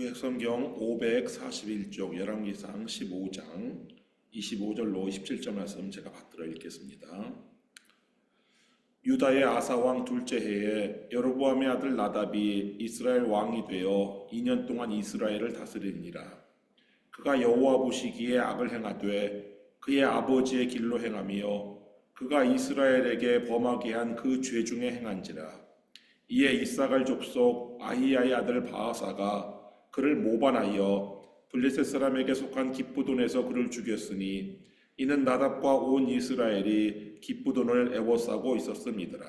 구약성경 541쪽 열왕기상 15장 25절로 27절 말씀 제가 받들어 읽겠습니다. 유다의 아사왕 둘째 해에 여로보암의 아들 나답이 이스라엘 왕이 되어 2년 동안 이스라엘을 다스리니라. 그가 여호와 보시기에 악을 행하되 그의 아버지의 길로 행하며 그가 이스라엘에게 범하게 한 그 죄 중에 행한지라. 이에 이사갈 족속 아히야의 아들 바아사가 그를 모반하여 블레셋 사람에게 속한 기브돈에서 그를 죽였으니 이는 나답과 온 이스라엘이 기브돈을 애워싸고 있었음이더라.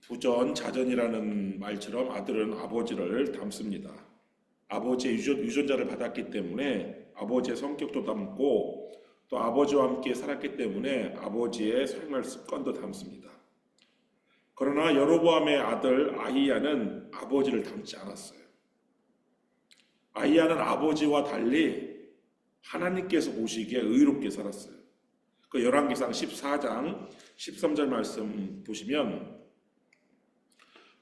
부전, 자전이라는 말처럼 아들은 아버지를 닮습니다. 아버지의 유전자를 받았기 때문에 아버지의 성격도 닮고 또 아버지와 함께 살았기 때문에 아버지의 생활 습관도 닮습니다. 그러나 여로보암의 아들 아히야는 아버지를 닮지 않았어요. 아히야는 아버지와 달리 하나님께서 보시기에 의롭게 살았어요. 그 열왕기상 14장 13절 말씀 보시면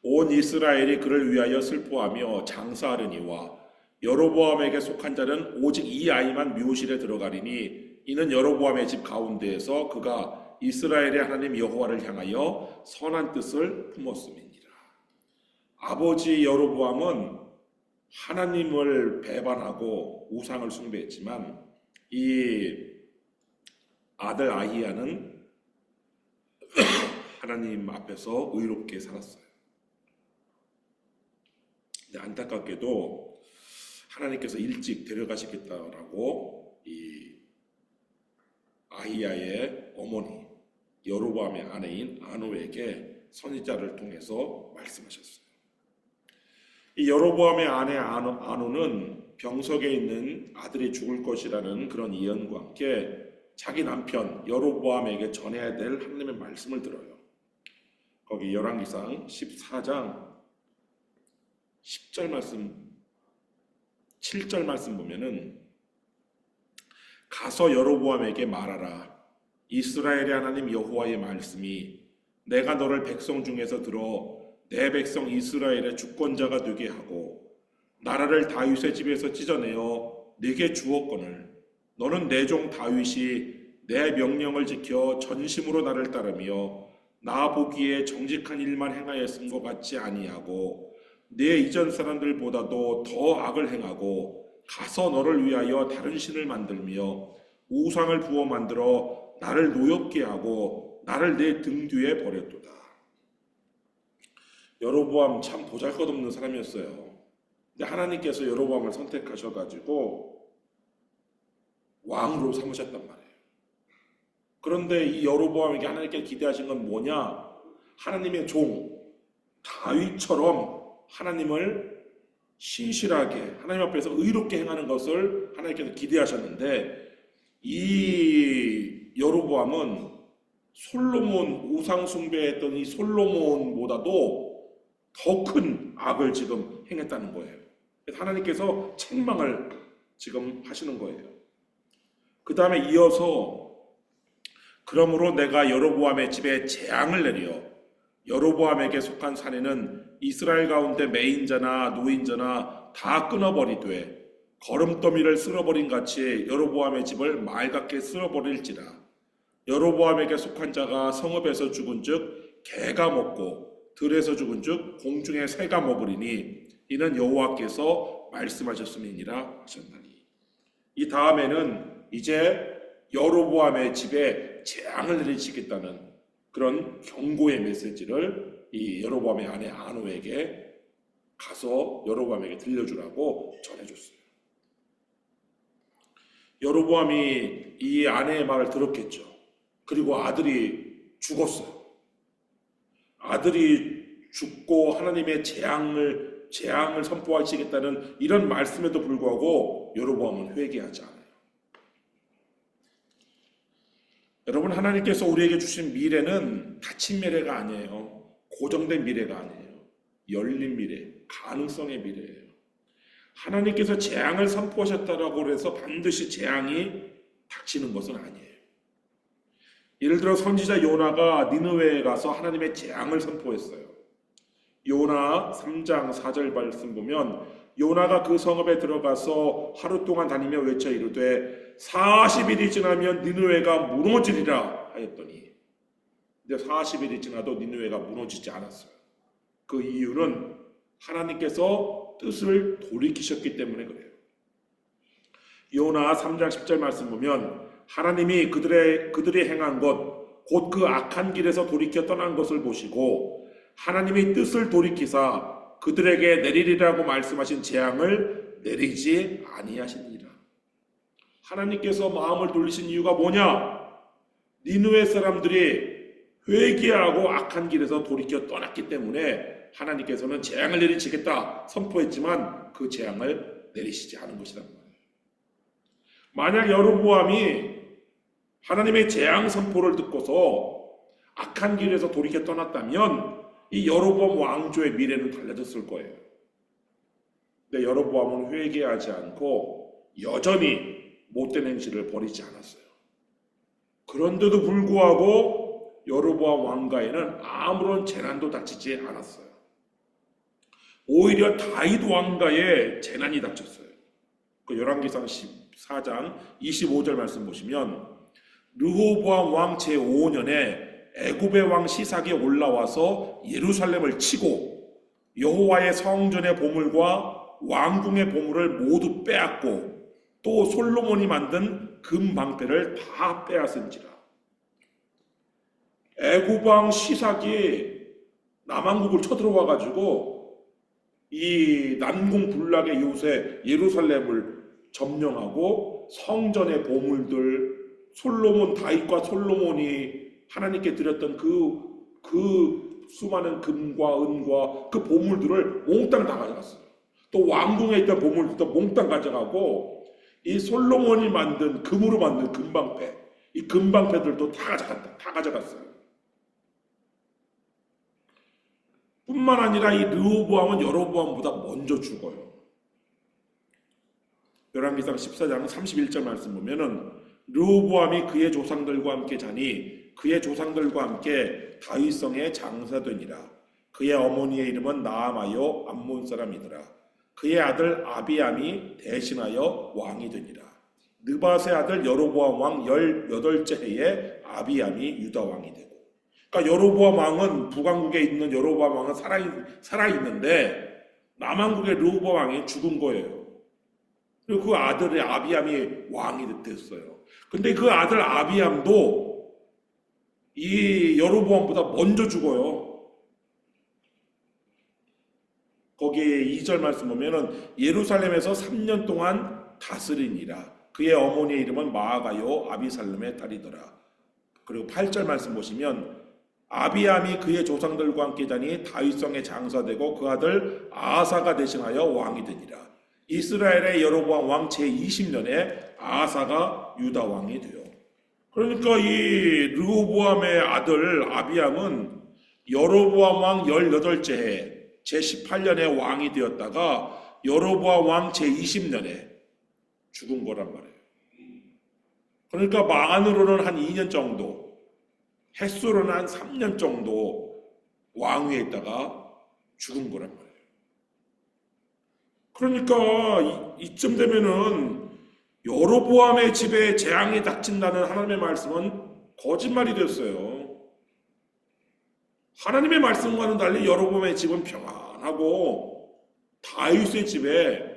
온 이스라엘이 그를 위하여 슬퍼하며 장사하려니와 여로보암에게 속한 자는 오직 이 아이만 묘실에 들어가리니 이는 여로보암의 집 가운데에서 그가 이스라엘의 하나님 여호와를 향하여 선한 뜻을 품었음이니라. 아버지 여로보암은 하나님을 배반하고 우상을 숭배했지만 이 아들 아히야는 하나님 앞에서 의롭게 살았어요. 근데 안타깝게도 하나님께서 일찍 데려가시겠다라고 이 아히야의 어머니 여로보암의 아내인 아노에게 선지자를 통해서 말씀하셨어요. 이 여로보암의 아내 아노는 병석에 있는 아들이 죽을 것이라는 그런 예언과 함께 자기 남편 여로보암에게 전해야 될 하나님의 말씀을 들어요. 거기 열왕기상 14장 10절 말씀 7절 말씀 보면은 가서 여로보암에게 말하라. 이스라엘의 하나님 여호와의 말씀이 내가 너를 백성 중에서 들어 내 백성 이스라엘의 주권자가 되게 하고 나라를 다윗의 집에서 찢어내어 네게 주었거늘 너는 내 종 다윗이 내 명령을 지켜 전심으로 나를 따르며 나 보기에 정직한 일만 행하였음과 같지 아니하고 내 이전 사람들보다도 더 악을 행하고 가서 너를 위하여 다른 신을 만들며 우상을 부어 만들어 나를 노엽게 하고 나를 내 등 뒤에 버렸도다. 여로보암 참 보잘것없는 사람이었어요. 근데 하나님께서 여로보암을 선택하셔가지고 왕으로 삼으셨단 말이에요. 그런데 이 여로보암에게 하나님께 기대하신 건 뭐냐? 하나님의 종 다윗처럼 하나님을 신실하게 하나님 앞에서 의롭게 행하는 것을 하나님께서 기대하셨는데 이 여로보암은 솔로몬 우상 숭배했던 이 솔로몬보다도 더 큰 악을 지금 행했다는 거예요. 그래서 하나님께서 책망을 지금 하시는 거예요. 그 다음에 이어서 그러므로 내가 여로보암의 집에 재앙을 내려 여로보암에게 속한 사내는 이스라엘 가운데 매인자나 노인자나 다 끊어버리되 거름더미를 쓸어버린 같이 여로보암의 집을 맑게 쓸어버릴지라. 여로보암에게 속한 자가 성읍에서 죽은즉 개가 먹고 들에서 죽은즉 공중의 새가 먹으리니 이는 여호와께서 말씀하셨음이니라 하셨나니. 이 다음에는 이제 여로보암의 집에 재앙을 내리시겠다는 그런 경고의 메시지를 이 여로보암의 아내 아노에게 가서 여로보암에게 들려주라고 전해줬어요. 여로보암이 이 아내의 말을 들었겠죠. 그리고 아들이 죽었어요. 아들이 죽고 하나님의 재앙을 선포하시겠다는 이런 말씀에도 불구하고 여로보암은 회개하지 않아요. 여러분, 하나님께서 우리에게 주신 미래는 닫힌 미래가 아니에요. 고정된 미래가 아니에요. 열린 미래, 가능성의 미래예요. 하나님께서 재앙을 선포하셨다라고 해서 반드시 재앙이 닥치는 것은 아니에요. 예를 들어 선지자 요나가 니느웨에 가서 하나님의 재앙을 선포했어요. 요나 3장 4절 말씀 보면 요나가 그 성읍에 들어가서 하루 동안 다니며 외쳐 이르되 40일이 지나면 니느웨가 무너지리라 하였더니, 근데 40일이 지나도 니느웨가 무너지지 않았어요. 그 이유는 하나님께서 뜻을 돌이키셨기 때문에 그래요. 요나 3장 10절 말씀 보면 하나님이 그들이 행한 것 곧 그 악한 길에서 돌이켜 떠난 것을 보시고 하나님이 뜻을 돌이키사 그들에게 내리리라고 말씀하신 재앙을 내리지 아니하시니라. 하나님께서 마음을 돌리신 이유가 뭐냐? 니느웨 사람들이 회개하고 악한 길에서 돌이켜 떠났기 때문에 하나님께서는 재앙을 내리시겠다 선포했지만 그 재앙을 내리시지 않은 것이란 말이에요. 만약 여로보암이 하나님의 재앙 선포를 듣고서 악한 길에서 돌이켜 떠났다면 이 여로보암 왕조의 미래는 달라졌을 거예요. 근데 여로보암은 회개하지 않고 여전히 못된 행실을 버리지 않았어요. 그런데도 불구하고 여로보암 왕가에는 아무런 재난도 닥치지 않았어요. 오히려 다윗 왕가에 재난이 닥쳤어요. 그 열왕기상 14장 25절 말씀 보시면 르호보암 왕 제5년에 애굽의 왕 시삭이 올라와서 예루살렘을 치고 여호와의 성전의 보물과 왕궁의 보물을 모두 빼앗고 또 솔로몬이 만든 금 방패를 다 빼앗은지라. 애굽 왕 시삭이 남왕국을 쳐들어와 가지고 이 난공불락의 요새 예루살렘을 점령하고 성전의 보물들, 다윗과 솔로몬이 하나님께 드렸던 그 수많은 금과 은과 그 보물들을 몽땅 다 가져갔어요. 또 왕궁에 있던 보물들도 몽땅 가져가고 이 솔로몬이 만든 금으로 만든 금방패, 이 금방패들도 다 가져갔어요. 뿐만 아니라 이 르호보암은 여로보암보다 먼저 죽어요. 열왕기상 14장 31절 말씀 보면은 르호보암이 그의 조상들과 함께 자니 그의 조상들과 함께 다윗성에 장사되니라. 그의 어머니의 이름은 나아마요 암몬 사람이더라. 그의 아들 아비암이 대신하여 왕이 되니라. 느밧의 아들 여로보암 왕 18째 해에 아비암이 유다 왕이 되고. 그러니까 여로보암 왕은 북왕국에 있는 여로보암 왕은 살아있는데 남왕국의 르호보암 왕이 죽은 거예요. 그리고 그 아들의 아비암이 왕이 됐어요. 근데 그 아들 아비암도 이 여로보암보다 먼저 죽어요. 거기에 2절 말씀 보면은 예루살렘에서 3년 동안 다스리니라. 그의 어머니의 이름은 마아가요 아비살름의 딸이더라. 그리고 8절 말씀 보시면 아비암이 그의 조상들과 함께 자니 다윗성에 장사되고 그 아들 아사가 대신하여 왕이 되니라. 이스라엘의 여로보암 왕 제20년에 아사가 유다 왕이 돼요. 그러니까 이 르호보암의 아들 아비암은 여로보암 왕 18째 해 제18년에 왕이 되었다가 여로보암 왕 제20년에 죽은 거란 말이에요. 그러니까 만으로는 한 2년 정도, 횟수로는 한 3년 정도 왕위에 있다가 죽은 거란 말이에요. 그러니까 이쯤 되면은 여로보암의 집에 재앙이 닥친다는 하나님의 말씀은 거짓말이 됐어요. 하나님의 말씀과는 달리 여로보암의 집은 평안하고 다윗의 집에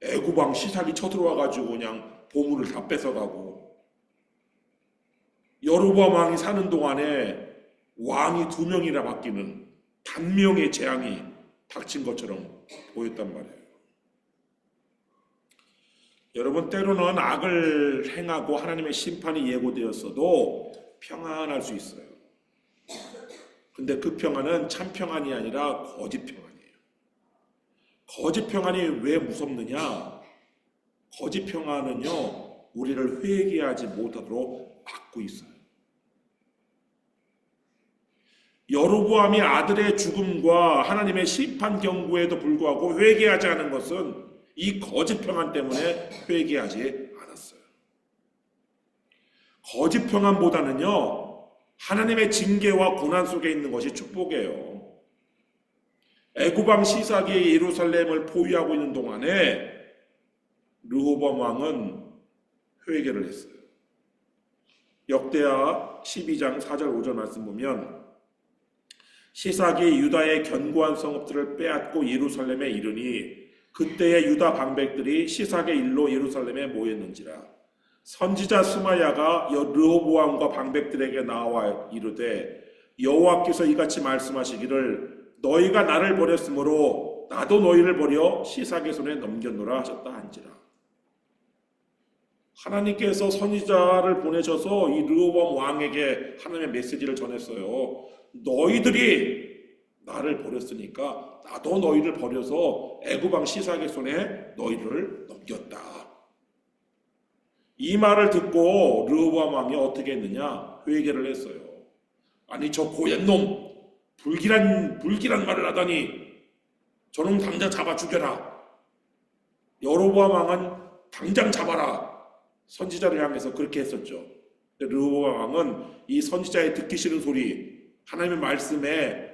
애굽 왕 시삭이 쳐들어와 가지고 그냥 보물을 다 뺏어가고 여로보암 왕이 사는 동안에 왕이 2명이나 바뀌는 단명의 재앙이 닥친 것처럼 보였단 말이에요. 여러분, 때로는 악을 행하고 하나님의 심판이 예고되었어도 평안할 수 있어요. 근데 그 평안은 참 평안이 아니라 거짓 평안이에요. 거짓 평안이 왜 무섭느냐? 거짓 평안은요, 우리를 회개하지 못하도록 막고 있어요. 여로보암이 아들의 죽음과 하나님의 심판 경고에도 불구하고 회개하지 않은 것은 이 거짓 평안 때문에 회개하지 않았어요. 거짓 평안보다는요, 하나님의 징계와 고난 속에 있는 것이 축복이에요. 애굽 왕 시삭이 예루살렘을 포위하고 있는 동안에 르호보암 왕은 회개를 했어요. 역대하 12장 4절 5절 말씀 보면 시삭이 유다의 견고한 성읍들을 빼앗고 예루살렘에 이르니 그때의 유다 방백들이 시삭의 일로 예루살렘에 모였는지라. 선지자 스마야가 르호보암과 방백들에게 나와 이르되 여호와께서 이같이 말씀하시기를 너희가 나를 버렸으므로 나도 너희를 버려 시삭의 손에 넘겼노라 하셨다 한지라. 하나님께서 선지자를 보내셔서 이 르호보암 왕에게 하나님의 메시지를 전했어요. 너희들이 나를 버렸으니까 나도 너희를 버려서 애굽 왕 시삭의 손에 너희를 넘겼다. 이 말을 듣고 르호보암 왕이 어떻게 했느냐? 회개를 했어요. 아니 저 고얀 놈 불길한 말을 하다니 저놈 당장 잡아 죽여라. 여로보암 왕은 당장 잡아라. 선지자를 향해서 그렇게 했었죠. 르호보암 왕은 이 선지자의 듣기 싫은 소리 하나님의 말씀에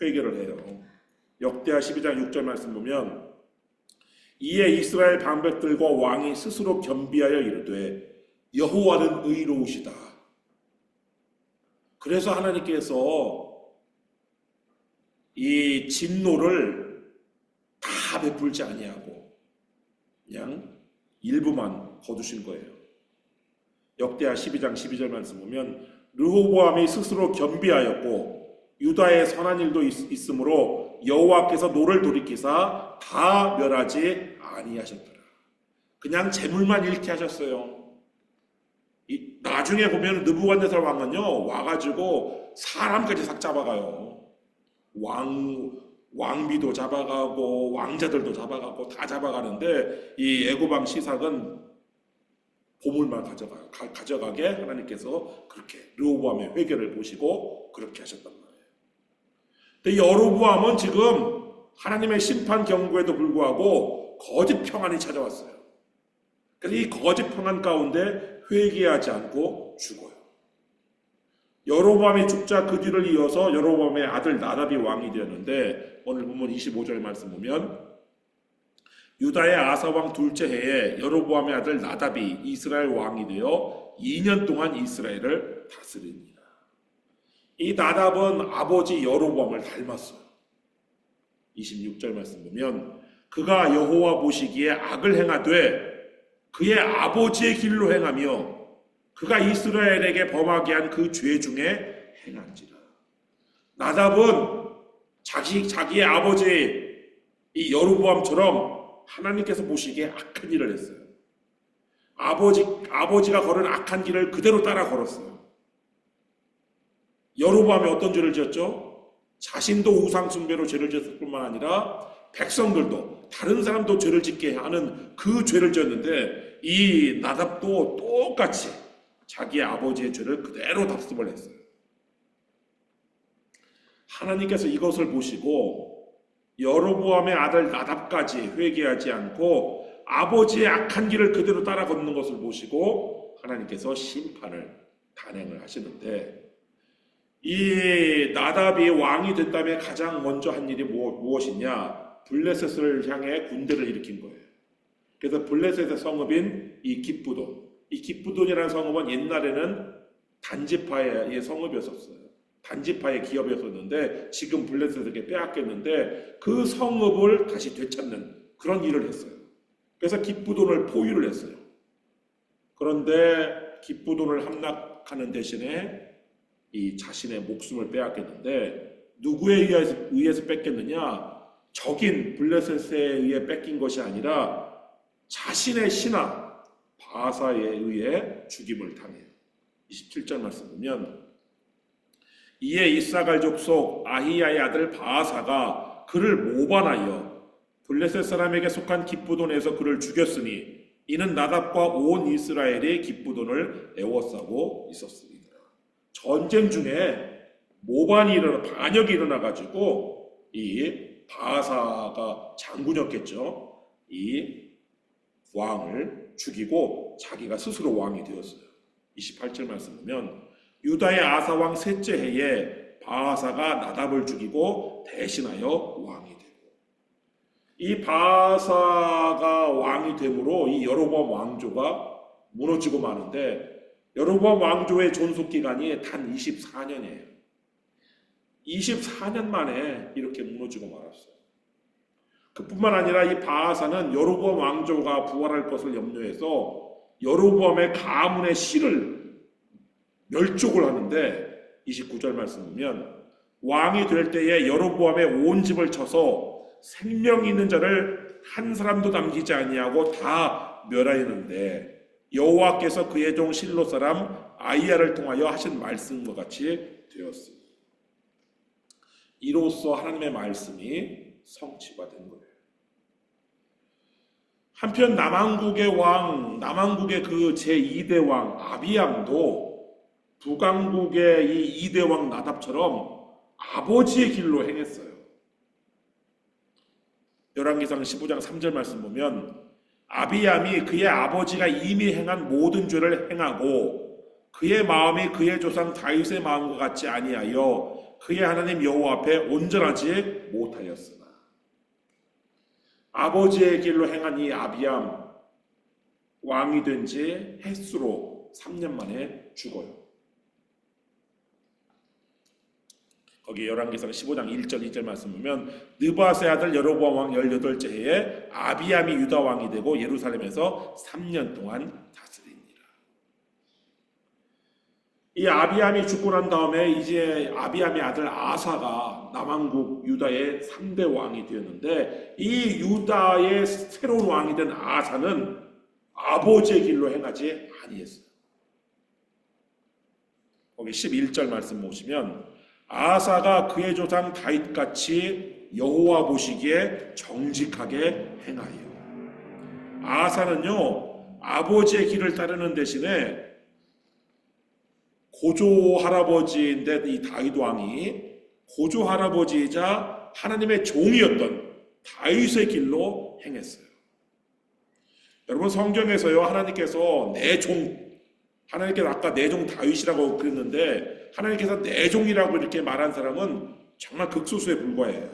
회개를 해요. 역대하 12장 6절 말씀 보면 이에 이스라엘 방백들과 왕이 스스로 겸비하여 이르되 여호와는 의로우시다. 그래서 하나님께서 이 진노를 다 베풀지 아니하고 그냥 일부만 거두신 거예요. 역대하 12장 12절 말씀 보면 르호보암이 스스로 겸비하였고 유다의 선한 일도 있으므로 여호와께서 노를 돌이키사 다 멸하지 아니하셨더라. 그냥 재물만 잃게 하셨어요. 나중에 보면 느부갓네살 왕은요 와가지고 사람까지 싹 잡아가요. 왕비도 잡아가고 왕자들도 잡아가고 다 잡아가는데 이 애굽 왕 시삭은 보물만 가져가게 하나님께서 그렇게 르호보암의 회개를 보시고 그렇게 하셨단 말이에요. 근데 여로보암은 지금 하나님의 심판 경고에도 불구하고 거짓 평안이 찾아왔어요. 그래서 이 거짓 평안 가운데 회개하지 않고 죽어요. 여로보암이 죽자 그 뒤를 이어서 여로보암의 아들 나답이 왕이 되었는데 오늘 본문 25절 말씀 보면 유다의 아사 왕 둘째 해에 여로보암의 아들 나답이 이스라엘 왕이 되어 2년 동안 이스라엘을 다스립니다. 이 나답은 아버지 여로보암을 닮았어요. 26절 말씀 보면 그가 여호와 보시기에 악을 행하되 그의 아버지의 길로 행하며 그가 이스라엘에게 범하게 한 그 죄 중에 행한지라. 나답은 자기의 아버지 이 여로보암처럼 하나님께서 보시기에 악한 일을 했어요. 아버지가 걸은 악한 길을 그대로 따라 걸었어요. 여로보암이 어떤 죄를 지었죠? 자신도 우상 숭배로 죄를 지었을 뿐만 아니라 백성들도 다른 사람도 죄를 짓게 하는 그 죄를 지었는데 이 나답도 똑같이 자기의 아버지의 죄를 그대로 답습을 했어요. 하나님께서 이것을 보시고 여로보암의 아들 나답까지 회개하지 않고 아버지의 악한 길을 그대로 따라 걷는 것을 보시고 하나님께서 심판을 단행을 하시는데 이 나답이 왕이 된 다음에 가장 먼저 한 일이 무엇이냐? 블레셋을 향해 군대를 일으킨 거예요. 그래서 블레셋의 성읍인 이 기브돈, 이 기브돈이라는 성읍은 옛날에는 단지파의 성읍이었었어요. 단지파의 기업이었었는데 지금 블레셋에게 빼앗겼는데 그 성읍을 다시 되찾는 그런 일을 했어요. 그래서 기브돈을 포위를 했어요. 그런데 기브돈을 함락하는 대신에 이 자신의 목숨을 빼앗겼는데 누구에 의해서 뺏겼느냐? 적인 블레셋에 의해 뺏긴 것이 아니라 자신의 신하 바사에 의해 죽임을 당해요. 27절 말씀 보면 이에 이사갈 족속 아히야의 아들 바사가 그를 모반하여 블레셋 사람에게 속한 기브돈에서 그를 죽였으니 이는 나답과 온 이스라엘이 기브돈을 애워싸고 있었습니다. 전쟁 중에 모반이 반역이 일어나가지고 이 바사가 장군이었겠죠. 이 왕을 죽이고 자기가 스스로 왕이 되었어요. 28절 말씀 보면 유다의 아사왕 셋째 해에 바아사가 나답을 죽이고 대신하여 왕이 되고, 이 바아사가 왕이 되므로 이 여로보암 왕조가 무너지고 마는데, 여로보암 왕조의 존속 기간이 단 24년이에요. 24년 만에 이렇게 무너지고 말았어요. 그뿐만 아니라 이 바아사는 여로보암 왕조가 부활할 것을 염려해서 여로보암의 가문의 씨를 멸족을 하는데, 29절 말씀 보면 왕이 될 때에 여로보암의 온 집을 쳐서 생명 있는 자를 한 사람도 남기지 아니하고 다 멸하였는데, 여호와께서 그의 종 실로 사람 아이야를 통하여 하신 말씀과 같이 되었습니다. 이로써 하나님의 말씀이 성취가 된 거예요. 한편 남왕국의 그 제2대 왕 아비암도 북왕국의 이 2대 왕 나답처럼 아버지의 길로 행했어요. 열왕기상 15장 3절 말씀 보면 아비암이 그의 아버지가 이미 행한 모든 죄를 행하고 그의 마음이 그의 조상 다윗의 마음과 같지 아니하여 그의 하나님 여호와 앞에 온전하지 못하였으나, 아버지의 길로 행한 이 아비암 왕이 된 지 햇수로 3년 만에 죽어요. 거기 열왕기상 15장 1절 2절 말씀 보면 느바스의 아들 여로보암 왕 18째 해에 아비암이 유다 왕이 되고 예루살렘에서 3년 동안 다스리니라. 이 아비암이 죽고 난 다음에 이제 아비암의 아들 아사가 남왕국 유다의 3대 왕이 되었는데, 이 유다의 새로운 왕이 된 아사는 아버지의 길로 행하지 아니했어요. 거기 11절 말씀 보시면 아사가 그의 조상 다윗같이 여호와 보시기에 정직하게 행하여, 아사는요 아버지의 길을 따르는 대신에 고조 할아버지인데, 이 다윗 왕이 고조 할아버지이자 하나님의 종이었던 다윗의 길로 행했어요. 여러분, 성경에서요 하나님께서 내 종, 하나님께서 아까 내 종 다윗이라고 그랬는데 하나님께서 내 종이라고 이렇게 말한 사람은 정말 극소수에 불과해요.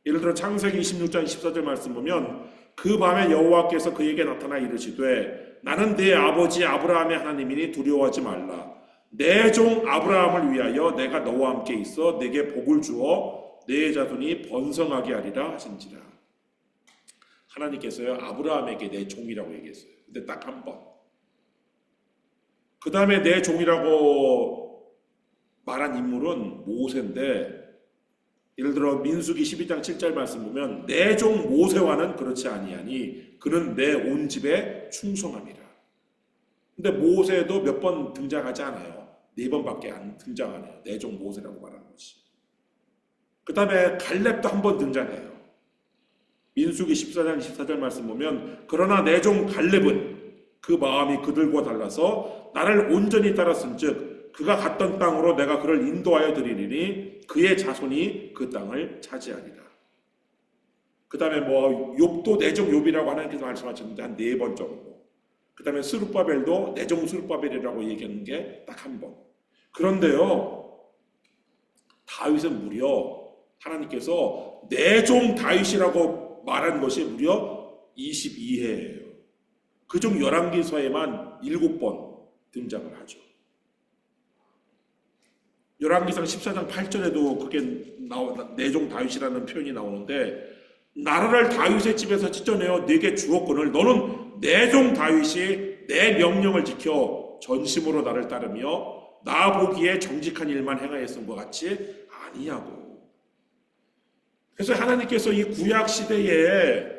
예를 들어 창세기 26장 14절 말씀 보면 그 밤에 여호와께서 그에게 나타나 이르시되 나는 네 아버지 아브라함의 하나님이니 두려워하지 말라. 내 종 아브라함을 위하여 내가 너와 함께 있어 내게 복을 주어 네 자손이 번성하게 하리라 하신지라. 하나님께서요 아브라함에게 내 종이라고 얘기했어요. 근데 딱 한 번. 그 다음에 내 종이라고 말한 인물은 모세인데, 예를 들어 민수기 12장 7절 말씀 보면 내 종 모세와는 그렇지 아니하니 그는 내 온 집에 충성함이라. 근데 모세도 몇 번 등장하지 않아요. 4번밖에 안 등장하네요. 내 종 모세라고 말하는 것이. 그 다음에 갈렙도 한 번 등장해요. 민수기 14장 14절 말씀 보면 그러나 내 종 갈렙은 그 마음이 그들과 달라서 나를 온전히 따랐은즉 그가 갔던 땅으로 내가 그를 인도하여 드리리니 그의 자손이 그 땅을 차지하리라. 그 다음에 욥도 내종 욥이라고 하나님께서 말씀하셨는데 한 4번 정도. 그 다음에 스룹바벨도 내종 스룹바벨이라고 얘기하는 게 딱 한 번. 그런데요 다윗은 무려 하나님께서 내종 다윗이라고 말한 것이 무려 22회예요. 그중 열왕기서에만 7번 등장을 하죠. 열왕기상 14장 8절에도 그게 내종 다윗이라는 표현이 나오는데, 나라를 다윗의 집에서 찢어내어 네게 주었거늘 너는 내종 다윗이 내 명령을 지켜 전심으로 나를 따르며 나 보기에 정직한 일만 행하였음과 같이 아니하고. 그래서 하나님께서 이 구약 시대에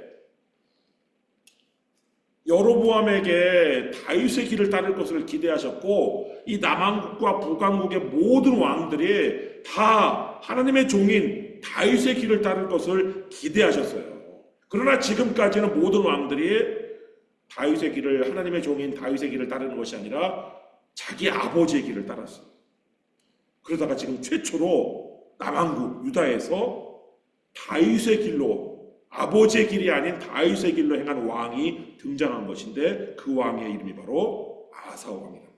여로보암에게 다윗의 길을 따를 것을 기대하셨고, 이 남왕국과 북왕국의 모든 왕들이 다 하나님의 종인 다윗의 길을 따를 것을 기대하셨어요. 그러나 지금까지는 모든 왕들이 다윗의 길을, 하나님의 종인 다윗의 길을 따르는 것이 아니라 자기 아버지의 길을 따랐어요. 그러다가 지금 최초로 남왕국 유다에서 다윗의 길로, 아버지의 길이 아닌 다윗의 길로 행한 왕이 등장한 것인데, 그 왕의 이름이 바로 아사 왕이랍니다.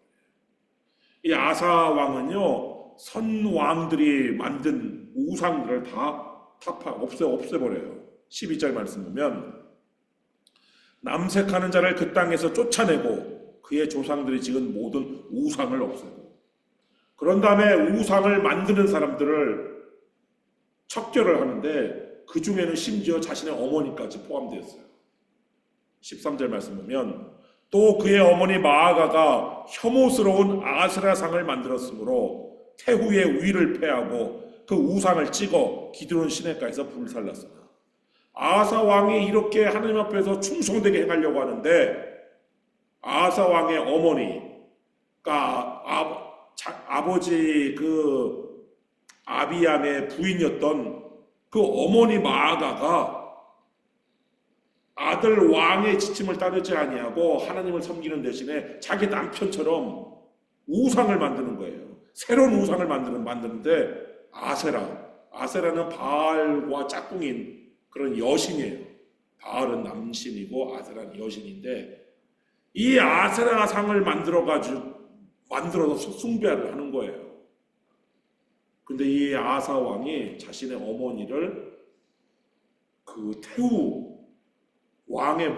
이 아사 왕은요 선왕들이 만든 우상들을 다 없애버려요. 12절 말씀 보면 남색하는 자를 그 땅에서 쫓아내고 그의 조상들이 지은 모든 우상을 없애고, 그런 다음에 우상을 만드는 사람들을 척결을 하는데 그 중에는 심지어 자신의 어머니까지 포함되었어요. 13절 말씀 보면 또 그의 어머니 마아가가 혐오스러운 아세라상을 만들었으므로 태후의 위를 패하고 그 우상을 찍어 기드론 시내가에서 불살랐으나, 아사 왕이 이렇게 하나님 앞에서 충성되게 행하려고 하는데 아사 왕의 어머니가 아버지 그 아비암의 부인이었던 그 어머니 마아가가 아들 왕의 지침을 따르지 아니하고 하나님을 섬기는 대신에 자기 남편처럼 우상을 만드는 거예요. 새로운 우상을 만드는데 아세라는 바알과 짝꿍인 그런 여신이에요. 바알은 남신이고 아세라는 여신인데, 이 아세라 상을 만들어서 숭배를 하는 거예요. 근데 이 아사 왕이 자신의 어머니를 그 태후 왕의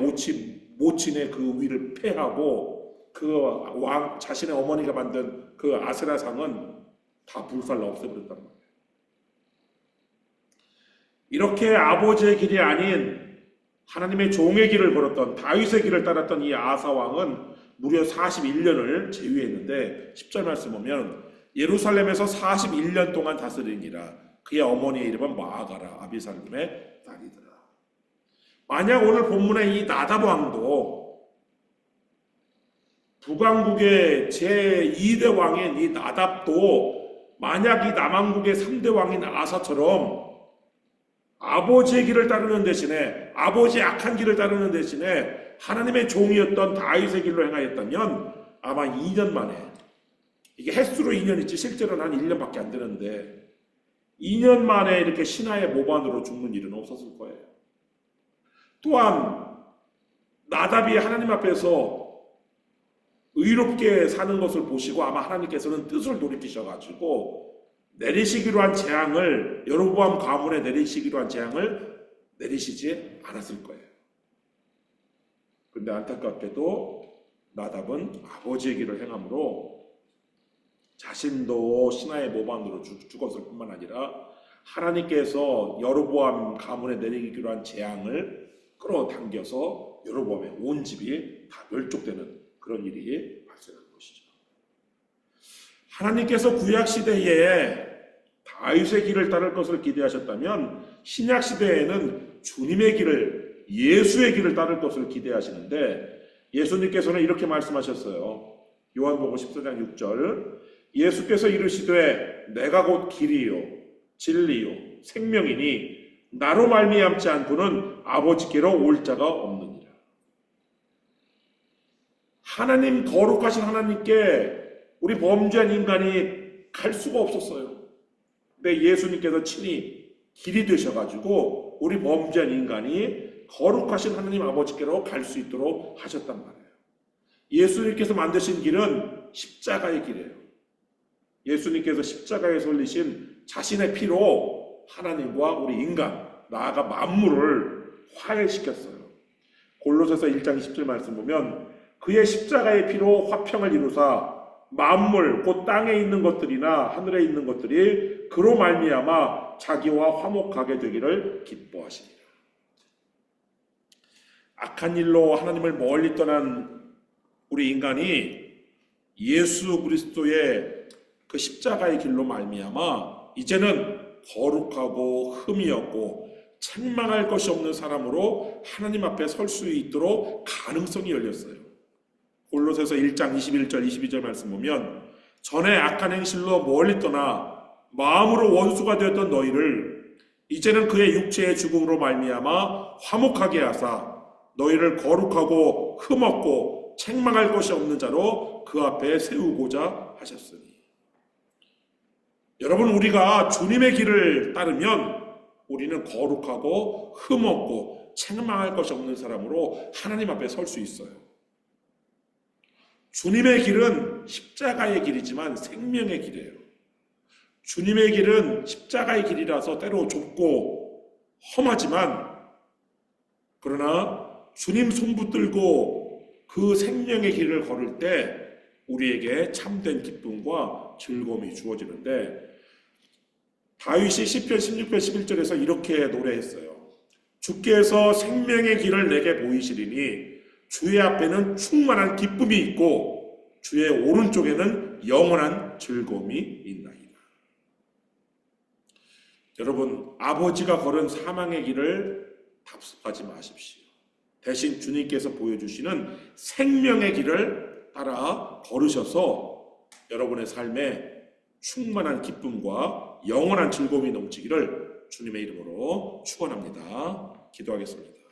모친의 그 위를 패하고 그 자신의 어머니가 만든 그 아세라 상은 다 불살라 없애버렸단 말이에요. 이렇게 아버지의 길이 아닌 하나님의 종의 길을 걸었던, 다윗의 길을 따랐던 이 아사 왕은 무려 41년을 재위했는데 10절 말씀 보면 예루살렘에서 41년 동안 다스리니라. 그의 어머니의 이름은 마아가라, 아비살림의 딸이더라. 만약 오늘 본문의 이 나답 왕도 북왕국의 제2대 왕인 이 나답도 만약 이 남왕국의 3대 왕인 아사처럼 아버지의 길을 따르는 대신에, 아버지의 악한 길을 따르는 대신에 하나님의 종이었던 다윗의 길로 행하였다면 아마 2년 만에, 이게 횟수로 2년이지 실제로는 한 1년밖에 안 되는데 2년 만에 이렇게 신하의 모반으로 죽는 일은 없었을 거예요. 또한 나답이 하나님 앞에서 의롭게 사는 것을 보시고 아마 하나님께서는 뜻을 돌이키셔가지고 내리시기로 한 재앙을, 여로보암 가문에 내리시기로 한 재앙을 내리시지 않았을 거예요. 그런데 안타깝게도 나답은 아버지의 길을 행함으로 자신도 신하의 모반으로 죽었을 뿐만 아니라 하나님께서 여로보암 가문에 내리기로 한 재앙을 끌어당겨서 여로보암의 온 집이 다 멸족되는 그런 일이 발생한 것이죠. 하나님께서 구약시대에 다윗의 길을 따를 것을 기대하셨다면 신약시대에는 주님의 길을, 예수의 길을 따를 것을 기대하시는데, 예수님께서는 이렇게 말씀하셨어요. 요한복음 14장 6절, 예수께서 이르시되 내가 곧 길이요 진리요 생명이니 나로 말미암지 않고는 아버지께로 올 자가 없느니라. 하나님, 거룩하신 하나님께 우리 범죄한 인간이 갈 수가 없었어요. 근데 예수님께서 친히 길이 되셔가지고 우리 범죄한 인간이 거룩하신 하나님 아버지께로 갈 수 있도록 하셨단 말이에요. 예수님께서 만드신 길은 십자가의 길이에요. 예수님께서 십자가에서 흘리신 자신의 피로 하나님과 우리 인간, 나아가 만물을 화해시켰어요. 골로새서 1장 20절 말씀 보면 그의 십자가의 피로 화평을 이루사 만물 곧 땅에 있는 것들이나 하늘에 있는 것들이 그로 말미암아 자기와 화목하게 되기를 기뻐하시니라. 악한 일로 하나님을 멀리 떠난 우리 인간이 예수 그리스도의 그 십자가의 길로 말미암아 이제는 거룩하고 흠이 없고 책망할 것이 없는 사람으로 하나님 앞에 설 수 있도록 가능성이 열렸어요. 골로새서 1장 21절 22절 말씀 보면 전에 악한 행실로 멀리 떠나 마음으로 원수가 되었던 너희를 이제는 그의 육체의 죽음으로 말미암아 화목하게 하사 너희를 거룩하고 흠없고 책망할 것이 없는 자로 그 앞에 세우고자 하셨으니. 여러분, 우리가 주님의 길을 따르면 우리는 거룩하고 흠없고 책망할 것이 없는 사람으로 하나님 앞에 설 수 있어요. 주님의 길은 십자가의 길이지만 생명의 길이에요. 주님의 길은 십자가의 길이라서 때로 좁고 험하지만 그러나 주님 손 붙들고 그 생명의 길을 걸을 때 우리에게 참된 기쁨과 즐거움이 주어지는데 다윗이 시편 16편 11절에서 이렇게 노래했어요. 주께서 생명의 길을 내게 보이시리니 주의 앞에는 충만한 기쁨이 있고 주의 오른쪽에는 영원한 즐거움이 있나이다. 여러분, 아버지가 걸은 사망의 길을 답습하지 마십시오. 대신 주님께서 보여주시는 생명의 길을 따라 걸으셔서 여러분의 삶에 충만한 기쁨과 영원한 즐거움이 넘치기를 주님의 이름으로 축원합니다. 기도하겠습니다.